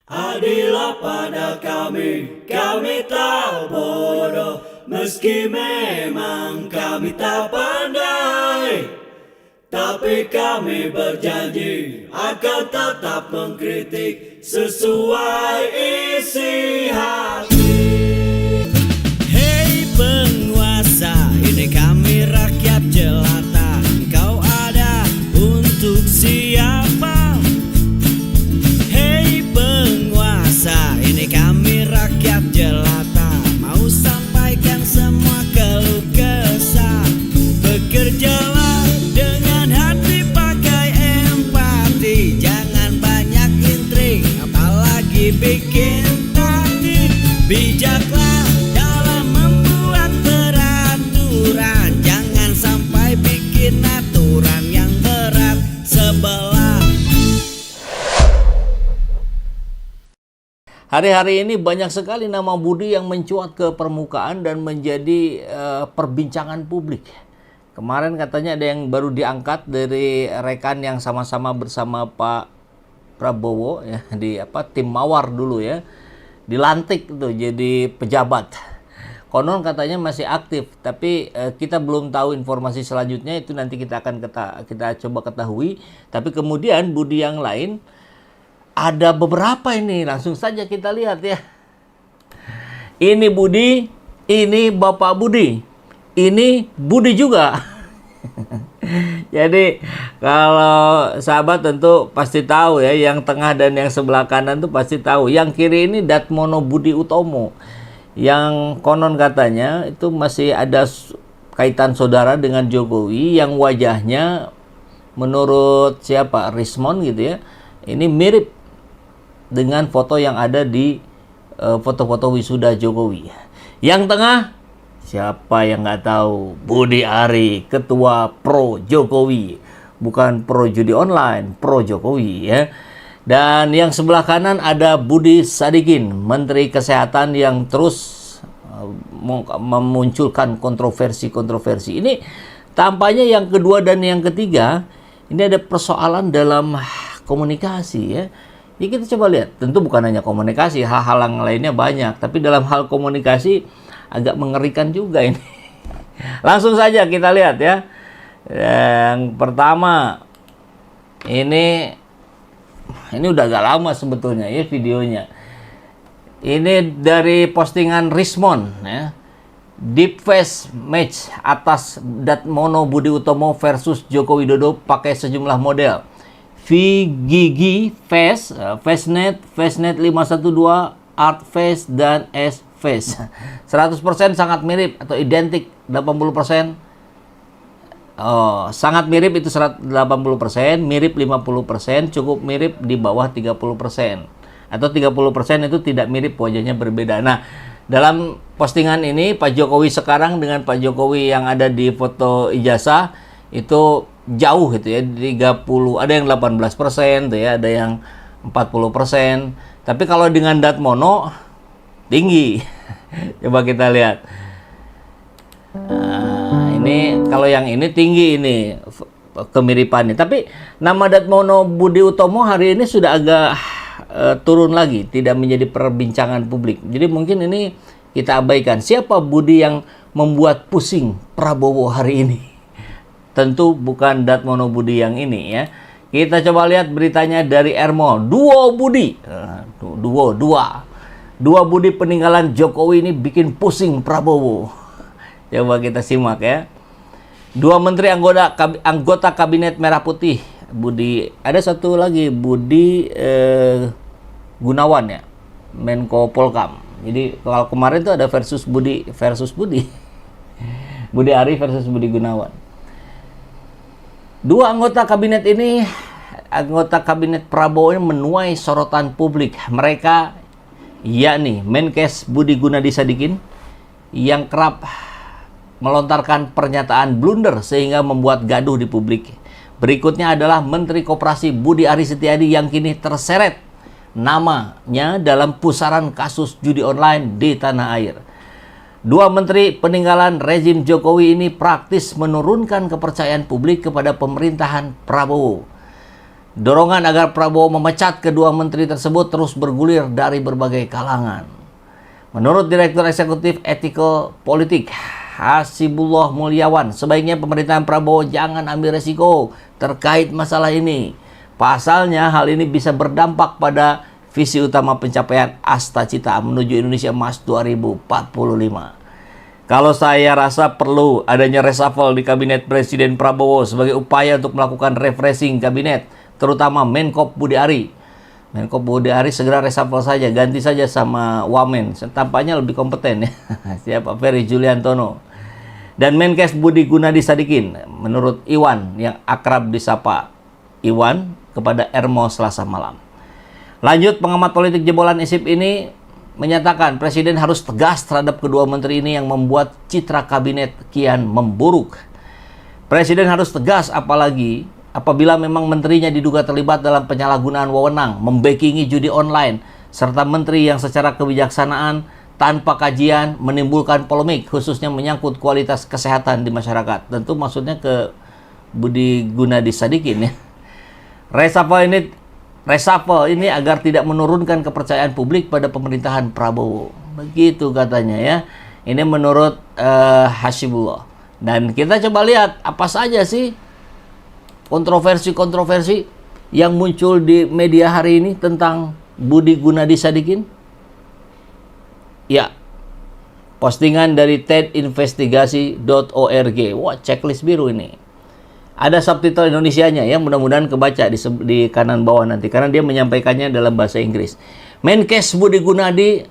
Adillah pada kami tak bodoh, meski memang kami tak pandai. Tapi kami berjanji akan tetap mengkritik sesuai isi hati. Hei penguasa, ini kami rakyat jelata. Engkau ada untuk siapa? Hei penguasa, ini kami rakyat jelata. Mau sampaikan semua keluh kesah. Bekerjalah dengan hati, pakai empati. Jangan banyak intrik, apalagi bikin taktik. Bijaklah dalam membuat peraturan. Jangan sampai bikin aturan yang berat sebelah. Hari-hari ini banyak sekali nama Budi yang mencuat ke permukaan dan menjadi perbincangan publik. Kemarin katanya ada yang baru diangkat dari rekan yang sama-sama bersama Pak Prabowo ya, di tim Mawar dulu ya. Dilantik tuh jadi pejabat. Konon katanya masih aktif, tapi kita belum tahu informasi selanjutnya, itu nanti kita akan kita coba ketahui. Tapi kemudian Budi yang lain ada beberapa ini, langsung saja kita lihat ya. Ini Budi, ini Bapak Budi, ini Budi juga. Jadi kalau sahabat tentu pasti tahu ya, yang tengah dan yang sebelah kanan tuh pasti tahu. Yang kiri ini Datmono Budi Utomo, yang konon katanya itu masih ada kaitan saudara dengan Jokowi, yang wajahnya menurut siapa, Rismon gitu ya, ini mirip dengan foto yang ada di foto-foto wisuda Jokowi. Yang tengah siapa yang nggak tahu, Budi Ari, ketua pro Jokowi, bukan pro judi online, pro Jokowi ya. Dan yang sebelah kanan ada Budi Sadikin, Menteri Kesehatan, yang terus memunculkan kontroversi-kontroversi. Ini tampaknya yang kedua dan yang ketiga ini ada persoalan dalam komunikasi ya. Jadi kita coba lihat, tentu bukan hanya komunikasi, hal-hal yang lainnya banyak, tapi dalam hal komunikasi agak mengerikan juga ini. Langsung saja kita lihat ya. Yang pertama, ini udah agak lama sebetulnya ya videonya. Ini dari postingan Rismon ya. Deep face match atas Datmono Budi Utomo versus Joko Widodo pakai sejumlah model. VGG Face, FaceNet, FaceNet 512, Art Face, dan S Face. 100% sangat mirip atau identik 80%. Sangat mirip itu 80%, mirip 50%, cukup mirip di bawah 30%. Atau 30% itu tidak mirip, wajahnya berbeda. Nah, dalam postingan ini Pak Jokowi sekarang dengan Pak Jokowi yang ada di foto ijazah itu jauh gitu ya, 30, ada yang 18% tuh ya, ada yang 40%. Tapi kalau dengan Datmono tinggi. Coba kita lihat. Nah, ini kalau yang ini tinggi ini kemiripannya. Tapi nama Datmono Budi Utomo hari ini sudah agak turun lagi, tidak menjadi perbincangan publik. Jadi mungkin ini kita abaikan. Siapa Budi yang membuat pusing Prabowo hari ini? Tentu bukan Datmono Budi yang ini ya. Kita coba lihat beritanya dari Ermo. Duo Budi. Dua Budi peninggalan Jokowi ini bikin pusing Prabowo. Coba kita simak ya. Dua menteri anggota kabinet Merah Putih. Budi, ada satu lagi Budi Gunawan ya. Menko Polkam. Jadi kalau kemarin tuh ada Budi versus Budi. Budi Ari versus Budi Gunawan. Dua anggota kabinet ini, anggota kabinet Prabowo ini menuai sorotan publik. Mereka yakni Menkes Budi Gunadi Sadikin yang kerap melontarkan pernyataan blunder sehingga membuat gaduh di publik. Berikutnya adalah Menteri Koperasi Budi Ari Setiadi yang kini terseret namanya dalam pusaran kasus judi online di tanah air. Dua menteri peninggalan rezim Jokowi ini praktis menurunkan kepercayaan publik kepada pemerintahan Prabowo. Dorongan agar Prabowo memecat kedua menteri tersebut terus bergulir dari berbagai kalangan. Menurut Direktur Eksekutif Etiko Politik Hasibullah Mulyawan, sebaiknya pemerintahan Prabowo jangan ambil resiko terkait masalah ini. Pasalnya hal ini bisa berdampak pada visi utama pencapaian Astacita menuju Indonesia Emas 2045. Kalau saya rasa perlu adanya reshuffle di kabinet Presiden Prabowo sebagai upaya untuk melakukan refreshing kabinet, terutama Menko Budi Ari. Menko Budi Ari segera reshuffle saja, ganti saja sama Wamen. Tampaknya lebih kompeten ya. Siapa? Ferry Juliantono. Dan Menkes Budi Gunadi Sadikin, menurut Iwan yang akrab disapa Iwan kepada Ermo Selasa malam. Lanjut, pengamat politik jebolan ISIP ini menyatakan Presiden harus tegas terhadap kedua menteri ini yang membuat citra kabinet kian memburuk. Presiden harus tegas apalagi apabila memang menterinya diduga terlibat dalam penyalahgunaan wewenang, membackingi judi online, serta menteri yang secara kebijaksanaan tanpa kajian menimbulkan polemik, khususnya menyangkut kualitas kesehatan di masyarakat. Tentu maksudnya ke Budi Gunadi Sadikin ya. Reshuffle ini agar tidak menurunkan kepercayaan publik pada pemerintahan Prabowo. Begitu katanya ya. Ini menurut Hasibullah. Dan kita coba lihat apa saja sih kontroversi-kontroversi yang muncul di media hari ini tentang Budi Gunadi Sadikin. Ya, postingan dari tedinvestigasi.org. Wah, checklist biru ini. Ada subtitle Indonesianya ya, mudah-mudahan kebaca di kanan bawah nanti, karena dia menyampaikannya dalam bahasa Inggris. Menkes Budi Gunadi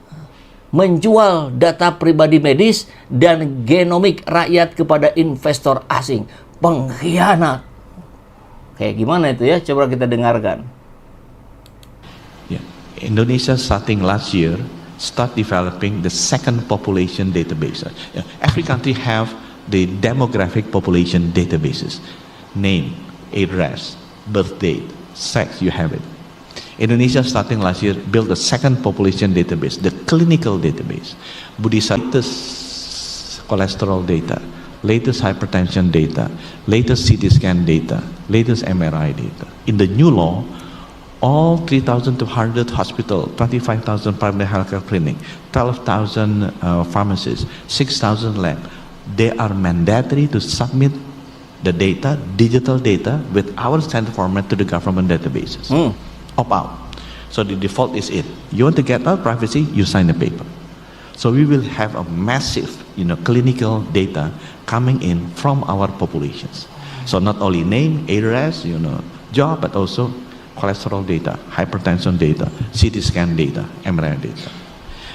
menjual data pribadi medis dan genomik rakyat kepada investor asing. Pengkhianat. Kayak gimana itu ya? Coba kita dengarkan. Yeah. Indonesia starting last year start developing the second population database. Every country have the demographic population databases. Name, address, birth date, sex, you have it. Indonesia starting last year built the second population database, the clinical database. Budisa latest cholesterol data, latest hypertension data, latest CT scan data, latest MRI data. In the new law, all 3,200 hospital, 25,000 primary healthcare clinic, 12,000 pharmacies, 6,000 lab, they are mandatory to submit the data, digital data, with our standard format to the government databases. Opt out. So the default is it. You want to get out privacy, you sign a paper. So we will have a massive, clinical data coming in from our populations. So not only name, address, job, but also cholesterol data, hypertension data, CT scan data, MRI data.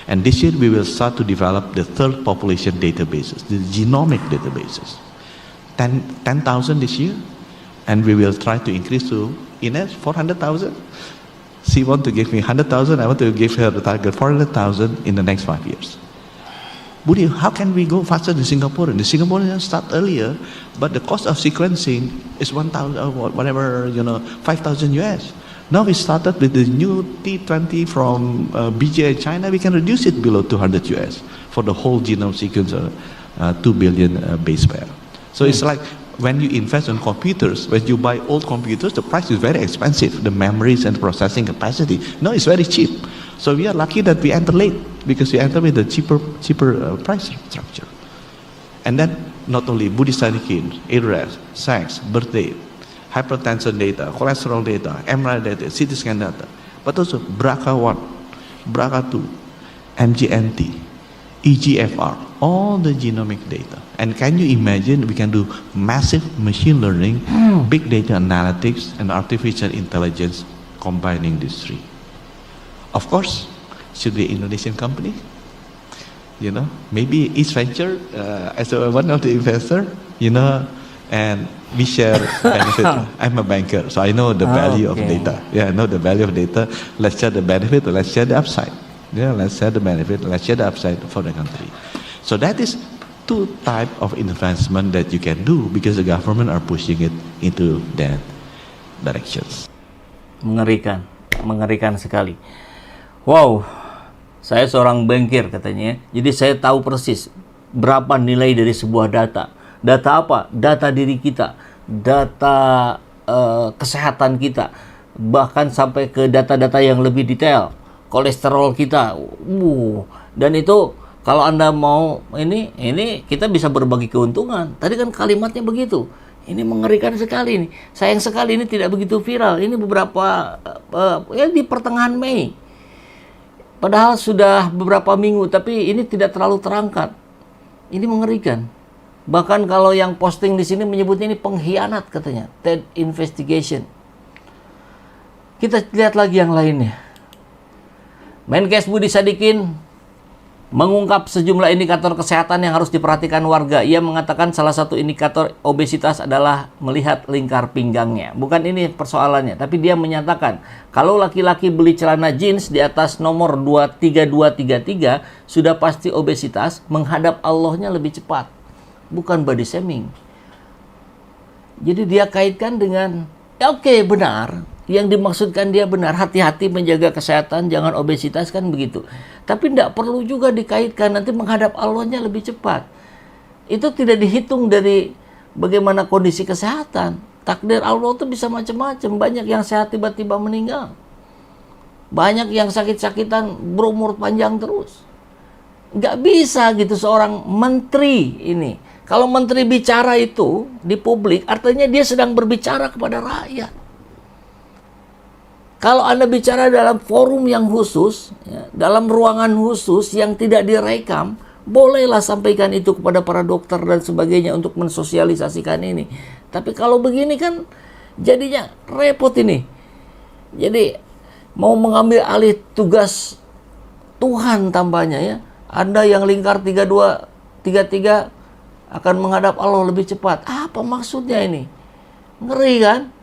And this year we will start to develop the third population databases, the genomic databases. 10,000 this year, and we will try to increase to Ines 400,000. She want to give me 100,000, I want to give her the target 400,000 in the next 5 years. Budi, how can we go faster than Singapore? The Singaporeans start earlier, but the cost of sequencing is 1,000, whatever, 5,000 US. Now we started with the new T20 from BGI China, we can reduce it below 200 US for the whole genome sequencer, 2 billion base pair. So it's like when you invest in computers, when you buy old computers, the price is very expensive, the memories and processing capacity. No, it's very cheap. So we are lucky that we enter late, because we enter with a cheaper price structure. And then not only Budi Sadikin, address, sex, birth date, hypertension data, cholesterol data, MRI data, CT scan data, but also BRCA1, BRCA2, MGMT, EGFR, all the genomic data. And can you imagine we can do massive machine learning, big data analytics, and artificial intelligence combining these three. Of course, should be an Indonesian company. Maybe East Venture as one of the investor, and we share benefit. I'm a banker, so I know the value of data. Yeah, I know the value of data. Let's share the benefit, let's share the upside. Yeah, let's share the benefit, let's share the upside for the country. So that is two type of investment that you can do, because the government are pushing it into that directions. Mengerikan sekali. Wow, saya seorang bankir katanya. Jadi saya tahu persis berapa nilai dari sebuah data. Data apa? Data diri kita, data kesehatan kita, bahkan sampai ke data-data yang lebih detail, kolesterol kita, dan itu kalau Anda mau ini kita bisa berbagi keuntungan. Tadi kan kalimatnya begitu. Ini mengerikan sekali nih. Sayang sekali ini tidak begitu viral. Ini beberapa di pertengahan Mei. Padahal sudah beberapa minggu, tapi ini tidak terlalu terangkat. Ini mengerikan. Bahkan kalau yang posting di sini menyebutnya ini pengkhianat katanya, TED investigation. Kita lihat lagi yang lainnya. Menkes Budi Sadikin mengungkap sejumlah indikator kesehatan yang harus diperhatikan warga. Ia mengatakan salah satu indikator obesitas adalah melihat lingkar pinggangnya. Bukan ini persoalannya, tapi dia menyatakan kalau laki-laki beli celana jeans di atas nomor 23233 sudah pasti obesitas, menghadap Allahnya lebih cepat. Bukan body shaming. Jadi dia kaitkan dengan, oke, benar. Yang dimaksudkan dia benar, hati-hati menjaga kesehatan, jangan obesitas, kan begitu. Tapi tidak perlu juga dikaitkan, nanti menghadap Allahnya lebih cepat. Itu tidak dihitung dari bagaimana kondisi kesehatan. Takdir Allah itu bisa macam-macam. Banyak yang sehat tiba-tiba meninggal. Banyak yang sakit-sakitan berumur panjang terus. Nggak bisa gitu seorang menteri ini. Kalau menteri bicara itu di publik, artinya dia sedang berbicara kepada rakyat. Kalau Anda bicara dalam forum yang khusus, ya, dalam ruangan khusus yang tidak direkam, bolehlah sampaikan itu kepada para dokter dan sebagainya untuk mensosialisasikan ini. Tapi kalau begini kan jadinya repot ini. Jadi mau mengambil alih tugas Tuhan tampaknya ya. Anda yang lingkar 3233 akan menghadap Allah lebih cepat. Apa maksudnya ini? Ngeri kan?